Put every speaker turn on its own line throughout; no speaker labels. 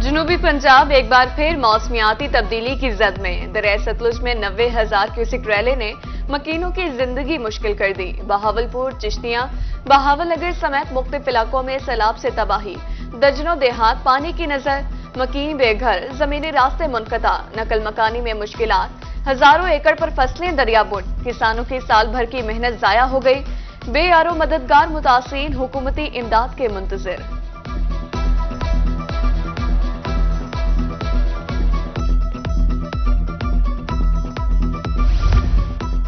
جنوبی پنجاب ایک بار پھر موسمیاتی تبدیلی کی زد میں۔ دریائے ستلج میں 90,000 کیوسک ریلے نے مکینوں کی زندگی مشکل کر دی۔ بہاولپور، چشتیاں، بہاول نگر سمیت مختلف علاقوں میں سیلاب سے تباہی، درجنوں دیہات پانی کی نظر، مکین بے گھر، زمینی راستے منقطع، نقل مکانی میں مشکلات، ہزاروں ایکڑ پر فصلیں دریابند، کسانوں کی سال بھر کی محنت ضائع ہو گئی، بے یارو مددگار متاثرین حکومتی امداد کے منتظر۔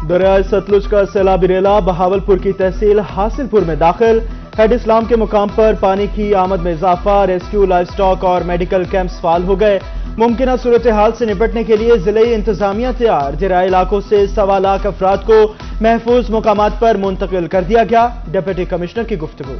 دریائے ستلج کا سیلابی ریلا بہاولپور کی تحصیل حاصل پور میں داخل، ہیڈ اسلام کے مقام پر پانی کی آمد میں اضافہ، ریسکیو، لائف سٹاک اور میڈیکل کیمپس فعال ہو گئے۔ ممکنہ صورتحال سے نپٹنے کے لیے ضلعی انتظامیہ تیار، دریا علاقوں سے 1.25 لاکھ افراد کو محفوظ مقامات پر منتقل کر دیا گیا، ڈپٹی کمشنر کی گفتگو۔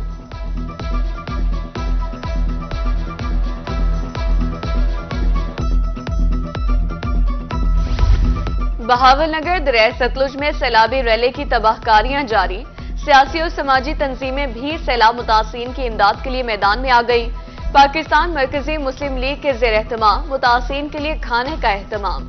بہاول نگر دریائے ستلج میں سیلابی ریلے کی تباہ کاریاں جاری، سیاسی اور سماجی تنظیمیں بھی سیلاب متاثرین کی امداد کے لیے میدان میں آ گئی۔ پاکستان مرکزی مسلم لیگ کے زیر اہتمام متاثرین کے لیے کھانے کا اہتمام۔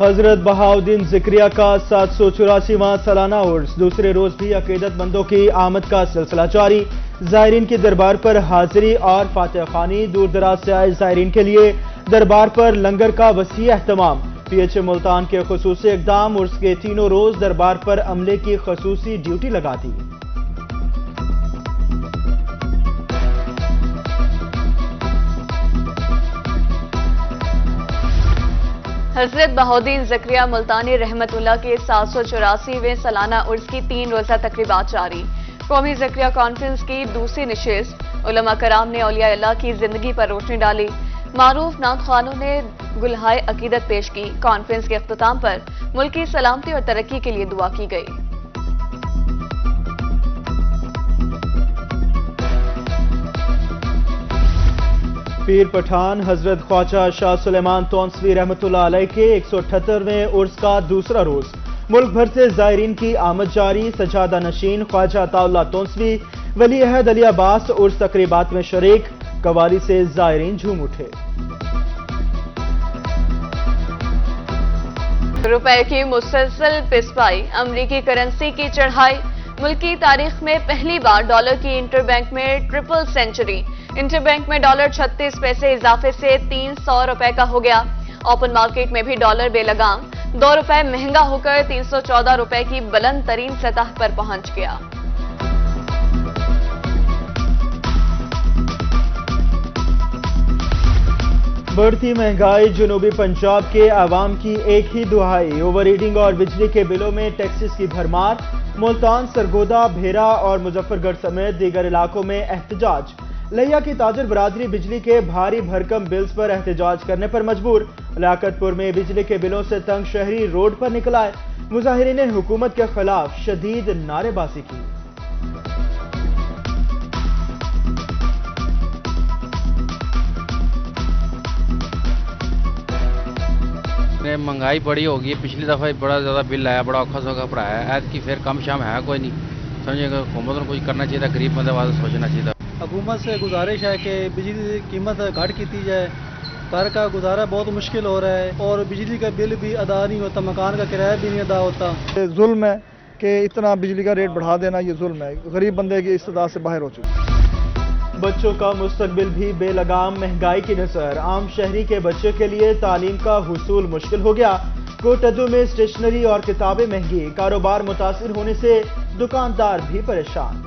حضرت بہاؤدین ذکریہ کا 784واں سالانہ عرس، دوسرے روز بھی عقیدت مندوں کی آمد کا سلسلہ جاری، زائرین کی دربار پر حاضری اور فاتح خوانی، دور دراز سے آئے زائرین کے لیے دربار پر لنگر کا وسیع اہتمام، پی ایچ اے ملتان کے خصوصی اقدام، عرس کے تینوں روز دربار پر عملے کی خصوصی ڈیوٹی لگا دی۔
حضرت بہاؤدین ذکریہ ملتانی رحمت اللہ کے 784ویں سالانہ عرس کی 3 روزہ تقریبات جاری، قومی ذکریہ کانفرنس کی دوسری نشست، علماء کرام نے اولیاء اللہ کی زندگی پر روشنی ڈالی، معروف نعت خوانوں نے گلہائے عقیدت پیش کی۔ کانفرنس کے اختتام پر ملکی سلامتی اور ترقی کے لیے دعا کی گئی۔
پیر پٹھان حضرت خواجہ شاہ سلیمان تونسوی رحمت اللہ علیہ کے 178ویں عرس کا دوسرا روز، ملک بھر سے زائرین کی آمد جاری، سجادہ نشین خواجہ عطا اللہ تونسوی ولی عہد علی عباس عرس تقریبات میں شریک، قوالی سے زائرین جھوم اٹھے۔
روپے کی مسلسل پسپائی، امریکی کرنسی کی چڑھائی، ملکی تاریخ میں پہلی بار ڈالر کی انٹر بینک میں ٹرپل سینچری، انٹر بینک میں ڈالر 36 پیسے اضافے سے 300 روپے کا ہو گیا۔ اوپن مارکیٹ میں بھی ڈالر بے لگام 2 روپے مہنگا ہو کر 314 روپے کی بلند ترین سطح پر پہنچ گیا۔
بڑھتی مہنگائی، جنوبی پنجاب کے عوام کی ایک ہی دہائی، اوور ایڈنگ اور بجلی کے بلوں میں ٹیکسز کی بھرمار، ملتان، سرگودا، بھیرا اور مظفر گڑھ سمیت دیگر علاقوں میں احتجاج، لیا کی تاجر برادری بجلی کے بھاری بھرکم بلز پر احتجاج کرنے پر مجبور، لیاقت پور میں بجلی کے بلوں سے تنگ شہری روڈ پر نکل آئے، مظاہرین نے حکومت کے خلاف شدید نعرے بازی کی۔
مہنگائی بڑی ہوگی ہے، پچھلی دفعہ بڑا زیادہ بل آیا، بڑا اوکھا سوکھا پڑھایا ہے، ایت کی پھر کم شام ہے کوئی نہیں، سمجھے گا حکومت کو کچھ کرنا چاہیے تھا، غریب بندے واسطے سوچنا چاہیے تھا۔
حکومت سے گزارش ہے کہ بجلی کی قیمت گھٹ کی جائے، گھر کا گزارا بہت مشکل ہو رہا ہے اور بجلی کا بل بھی ادا نہیں ہوتا، مکان کا کرایہ بھی نہیں ادا ہوتا۔
ظلم ہے کہ اتنا بجلی کا ریٹ بڑھا دینا، یہ ظلم ہے، غریب بندے کی استطاعت سے باہر ہو چکا۔
بچوں کا مستقبل بھی بے لگام، مہنگائی کی نظر، عام شہری کے بچے کے لیے تعلیم کا حصول مشکل ہو گیا، کوٹدو میں اسٹیشنری اور کتابیں مہنگی، کاروبار متاثر ہونے سے دکاندار بھی پریشان۔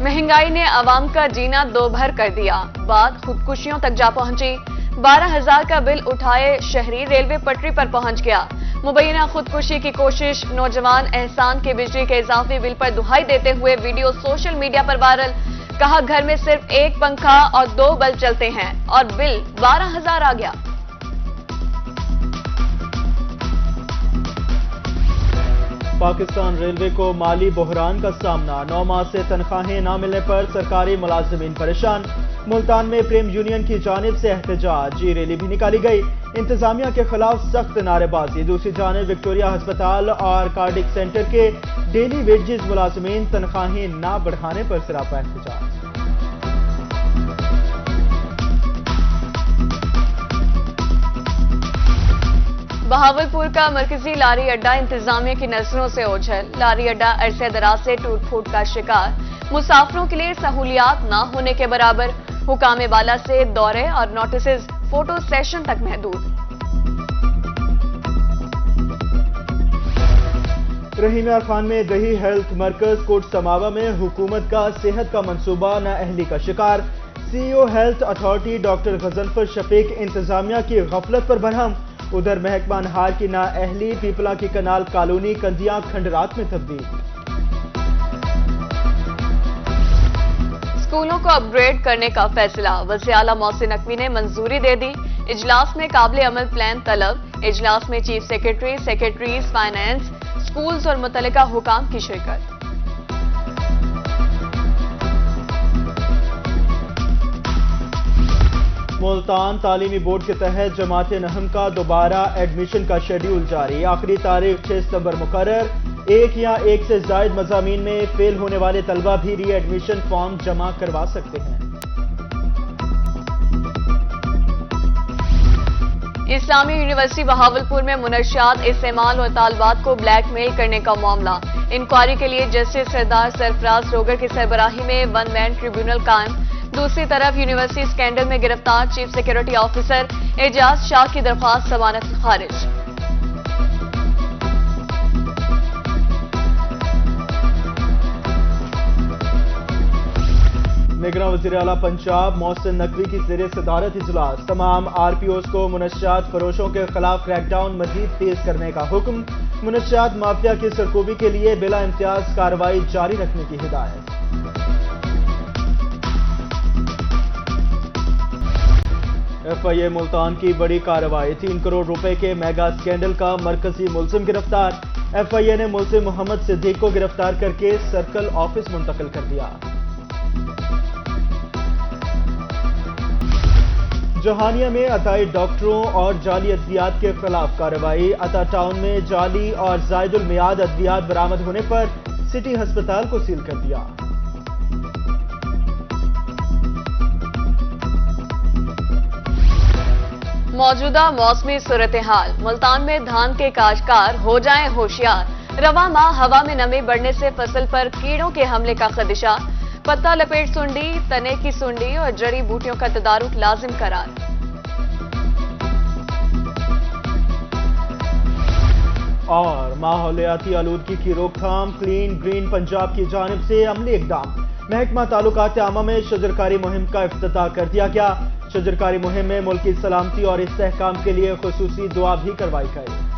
مہنگائی نے عوام کا جینا دوبھر کر دیا، بات خودکشیوں تک جا پہنچی، 12,000 کا بل اٹھائے شہری ریلوے پٹری پر پہنچ گیا، مبینہ خودکشی کی کوشش، نوجوان احسان کے بجلی کے اضافی بل پر دہائی دیتے ہوئے ویڈیو سوشل میڈیا پر وائرل، کہا گھر میں صرف 1 پنکھا اور 2 بلب چلتے ہیں اور بل 12,000 آ گیا۔
پاکستان ریلوے کو مالی بحران کا سامنا، 9 ماہ سے تنخواہیں نہ ملنے پر سرکاری ملازمین پریشان، ملتان میں پریم یونین کی جانب سے احتجاجی ریلی بھی نکالی گئی، انتظامیہ کے خلاف سخت نعرے بازی۔ دوسری جانب وکٹوریہ ہسپتال اور کارڈک سینٹر کے ڈیلی ویجز ملازمین تنخواہیں نہ بڑھانے پر سراپا احتجاج۔
بہاولپور کا مرکزی لاری اڈا انتظامیہ کی نظروں سے اوجھل، لاری اڈا عرصے دراز سے ٹوٹ پھوٹ کا شکار، مسافروں کے لیے سہولیات نہ ہونے کے برابر، حکام بالا سے دورے اور نوٹسز فوٹو سیشن تک محدود۔
رحیمیہ خان میں دیہی ہیلتھ مرکز کوٹ سماوا میں حکومت کا صحت کا منصوبہ نااہلی کا شکار، C E O health authority doctor Ghazanfar Shafiq انتظامیہ کی غفلت پر برہم، ادھر محکمہ انہار کی نااہلی پیپلا کی کنال کالونی کندیاں کھنڈرات میں تبدیل۔
اسکولوں کو اپ گریڈ کرنے کا فیصلہ، وزیر اعلیٰ محسن نقوی نے منظوری دے دی، اجلاس میں قابل عمل پلان طلب، اجلاس میں chief secretary, secretaries finance, schools اور متعلقہ حکام کی شرکت۔
ملتان تعلیمی بورڈ کے تحت جماعت نہم کا دوبارہ ایڈمیشن کا شیڈیول جاری، آخری تاریخ 6 ستمبر مقرر، ایک یا ایک سے زائد مضامین میں فیل ہونے والے طلبہ بھی ری ایڈمیشن فارم جمع کروا سکتے ہیں۔
اسلامی یونیورسٹی بہاولپور میں منشیات استعمال اور طالبات کو بلیک میل کرنے کا معاملہ، انکوائری کے لیے جسٹس سردار سرفراز روگر کی سربراہی میں 1 مین ٹریبیونل قائم۔ دوسری طرف یونیورسٹی اسکینڈل میں گرفتار چیف سیکورٹی آفیسر اعجاز شاہ کی درخواست ضمانت خارج۔
نگراں وزیر اعلیٰ پنجاب محسن نقوی کی زیر صدارت اجلاس، تمام آر پی اوز کو منشیات فروشوں کے خلاف کریک ڈاؤن مزید تیز کرنے کا حکم، منشیات مافیا کی سرکوبی کے لیے بلا امتیاز کارروائی جاری رکھنے کی ہدایت۔ ایف آئی اے ملتان کی بڑی کارروائی، 3 کروڑ روپے کے میگا اسکینڈل کا مرکزی ملزم گرفتار، ایف آئی اے نے ملزم محمد صدیق کو گرفتار کر کے سرکل آفس منتقل کر دیا۔ جہانیہ میں عطائی ڈاکٹروں اور جعلی ادویات کے خلاف کارروائی، عطا ٹاؤن میں جعلی اور زائد المیعاد ادویات برآمد ہونے پر سٹی ہسپتال کو سیل کر دیا۔
موجودہ موسمی صورتحال، ملتان میں دھان کے کاشتکار ہو جائیں ہوشیار، رواں ماہ ہوا میں نمی بڑھنے سے فصل پر کیڑوں کے حملے کا خدشہ، پتا لپیٹ سنڈی، تنے کی سنڈی اور جڑی بوٹیوں کا تدارک لازم قرار۔
اور ماحولیاتی آلودگی کی روک تھام، کلین گرین پنجاب کی جانب سے عملی اقدام، محکمہ تعلقات عامہ میں شجرکاری مہم کا افتتاح کر دیا گیا، شجرکاری مہم میں ملک کی سلامتی اور استحکام کے لیے خصوصی دعا بھی کروائی گئی۔